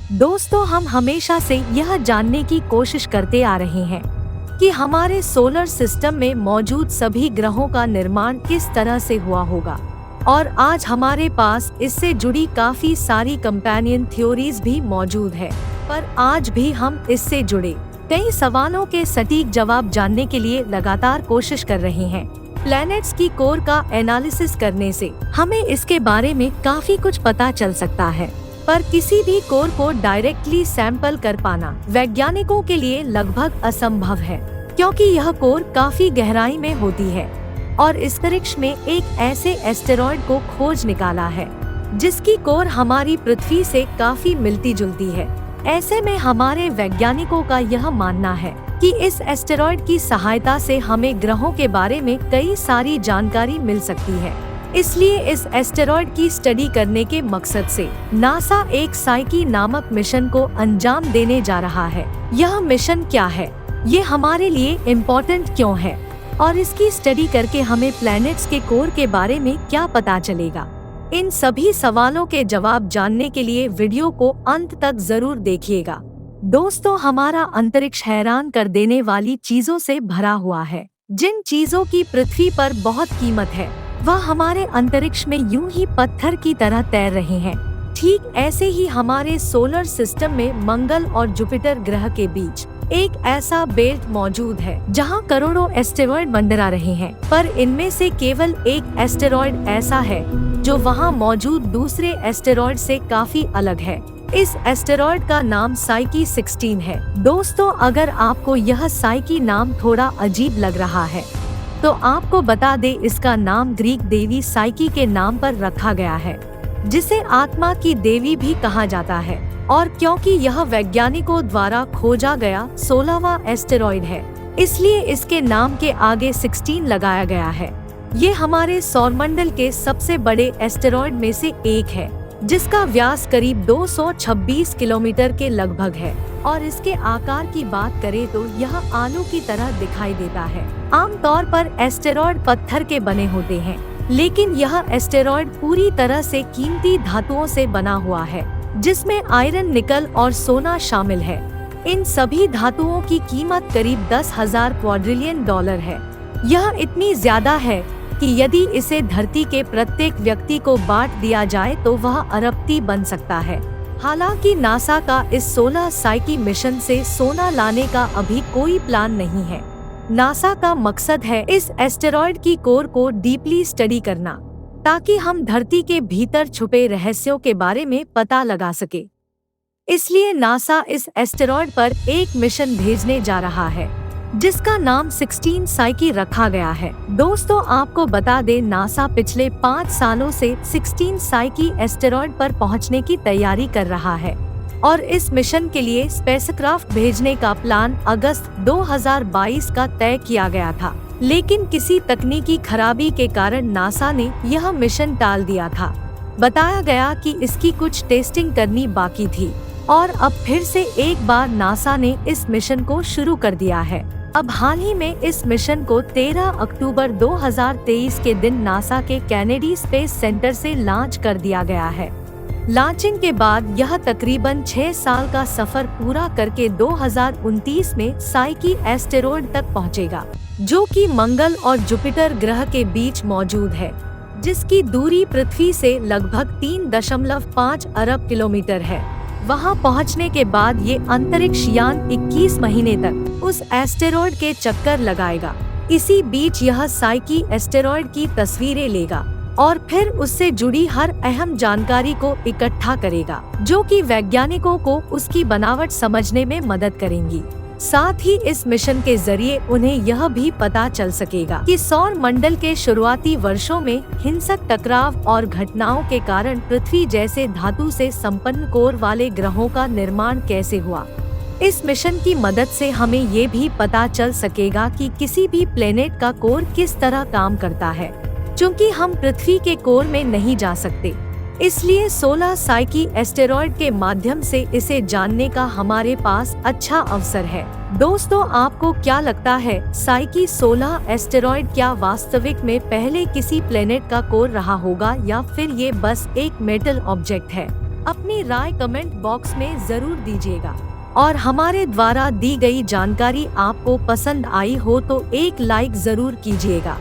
दोस्तों, हम हमेशा से यह जानने की कोशिश करते आ रहे हैं कि हमारे सोलर सिस्टम में मौजूद सभी ग्रहों का निर्माण किस तरह से हुआ होगा, और आज हमारे पास इससे जुड़ी काफी सारी कंपेनियन थ्योरीज भी मौजूद है। पर आज भी हम इससे जुड़े कई सवालों के सटीक जवाब जानने के लिए लगातार कोशिश कर रहे हैं। प्लैनेट्स की कोर का एनालिसिस करने से हमें इसके बारे में काफी कुछ पता चल सकता है, पर किसी भी कोर को डायरेक्टली सैंपल कर पाना वैज्ञानिकों के लिए लगभग असंभव है, क्योंकि यह कोर काफी गहराई में होती है और इस अंतरिक्ष में एक ऐसे एस्टेरॉयड को खोज निकाला है जिसकी कोर हमारी पृथ्वी से काफी मिलती जुलती है। ऐसे में हमारे वैज्ञानिकों का यह मानना है कि इस एस्टेरॉयड की सहायता से हमें ग्रहों के बारे में कई सारी जानकारी मिल सकती है। इसलिए इस एस्टेरॉयड की स्टडी करने के मकसद से नासा एक साइकी नामक मिशन को अंजाम देने जा रहा है। यह मिशन क्या है, ये हमारे लिए इम्पोर्टेंट क्यों है और इसकी स्टडी करके हमें प्लैनेट्स के कोर के बारे में क्या पता चलेगा, इन सभी सवालों के जवाब जानने के लिए वीडियो को अंत तक जरूर देखिएगा। दोस्तों, हमारा अंतरिक्ष हैरान कर देने वाली चीजों से भरा हुआ है। जिन चीजों की पृथ्वी पर बहुत कीमत है, वह हमारे अंतरिक्ष में यूं ही पत्थर की तरह तैर रहे हैं। ठीक ऐसे ही हमारे सोलर सिस्टम में मंगल और जुपिटर ग्रह के बीच एक ऐसा बेल्ट मौजूद है जहां करोड़ों एस्टेरॉयड मंडरा रहे हैं, पर इनमें से केवल एक एस्टेरॉयड ऐसा है जो वहां मौजूद दूसरे एस्टेरॉयड से काफी अलग है। इस एस्टेरॉयड का नाम साइकी 16 है। दोस्तों, अगर आपको यह साइकी नाम थोड़ा अजीब लग रहा है तो आपको बता दे, इसका नाम ग्रीक देवी साइकी के नाम पर रखा गया है, जिसे आत्मा की देवी भी कहा जाता है। और क्योंकि यह वैज्ञानिकों द्वारा खोजा गया 16वां एस्टेरॉयड है, इसलिए इसके नाम के आगे 16 लगाया गया है। ये हमारे सौरमंडल के सबसे बड़े एस्टेरॉयड में से एक है, जिसका व्यास करीब 226 किलोमीटर के लगभग है और इसके आकार की बात करें तो यह आलू की तरह दिखाई देता है। आमतौर पर एस्टेरॉयड पत्थर के बने होते हैं, लेकिन यह एस्टेरॉयड पूरी तरह से कीमती धातुओं से बना हुआ है, जिसमें आयरन, निकल और सोना शामिल है। इन सभी धातुओं की कीमत करीब 10,000 क्वाड्रिलियन डॉलर है। यह इतनी ज्यादा है कि यदि इसे धरती के प्रत्येक व्यक्ति को बांट दिया जाए तो वह अरबपति बन सकता है। हालांकि नासा का इस 16 साइकी मिशन से सोना लाने का अभी कोई प्लान नहीं है। नासा का मकसद है इस एस्टेरॉयड की कोर को डीपली स्टडी करना, ताकि हम धरती के भीतर छुपे रहस्यों के बारे में पता लगा सके। इसलिए नासा इस एस्टेरॉयड पर एक मिशन भेजने जा रहा है, जिसका नाम 16 साइकी रखा गया है। दोस्तों, आपको बता दें, नासा पिछले 5 सालों से 16 साइकी एस्टेरॉयड पर पहुंचने की तैयारी कर रहा है और इस मिशन के लिए स्पेसक्राफ्ट भेजने का प्लान अगस्त 2022 का तय किया गया था, लेकिन किसी तकनीकी खराबी के कारण नासा ने यह मिशन टाल दिया था। बताया गया कि इसकी कुछ टेस्टिंग करनी बाकी थी और अब फिर से एक बार नासा ने इस मिशन को शुरू कर दिया है। अब हाल ही में इस मिशन को 13 अक्टूबर 2023 के दिन नासा के कैनेडी स्पेस सेंटर से लॉन्च कर दिया गया है। लॉन्चिंग के बाद यह तकरीबन 6 साल का सफर पूरा करके 2029 में साइकी एस्टेरॉयड तक पहुंचेगा, जो कि मंगल और जुपिटर ग्रह के बीच मौजूद है, जिसकी दूरी पृथ्वी से लगभग 3.5 अरब किलोमीटर है। वहां पहुंचने के बाद ये अंतरिक्ष यान 21 महीने तक उस एस्टेरॉयड के चक्कर लगाएगा। इसी बीच यह साइकी एस्टेरॉयड की तस्वीरें लेगा और फिर उससे जुड़ी हर अहम जानकारी को इकट्ठा करेगा, जो कि वैज्ञानिकों को उसकी बनावट समझने में मदद करेंगी। साथ ही इस मिशन के जरिए उन्हें यह भी पता चल सकेगा कि सौर मंडल के शुरुआती वर्षों में हिंसक टकराव और घटनाओं के कारण पृथ्वी जैसे धातु से संपन्न कोर वाले ग्रहों का निर्माण कैसे हुआ। इस मिशन की मदद से हमें ये भी पता चल सकेगा कि किसी भी प्लेनेट का कोर किस तरह काम करता है, क्योंकि हम पृथ्वी के कोर में नहीं जा सकते। इसलिए 16 साइकी एस्टेरॉयड के माध्यम से इसे जानने का हमारे पास अच्छा अवसर है। दोस्तों, आपको क्या लगता है, साइकी 16 एस्टेरॉयड क्या वास्तविक में पहले किसी प्लेनेट का कोर रहा होगा या फिर ये बस एक मेटल ऑब्जेक्ट है? अपनी राय कमेंट बॉक्स में जरूर दीजिएगा और हमारे द्वारा दी गई जानकारी आपको पसंद आई हो तो एक लाइक जरूर कीजिएगा।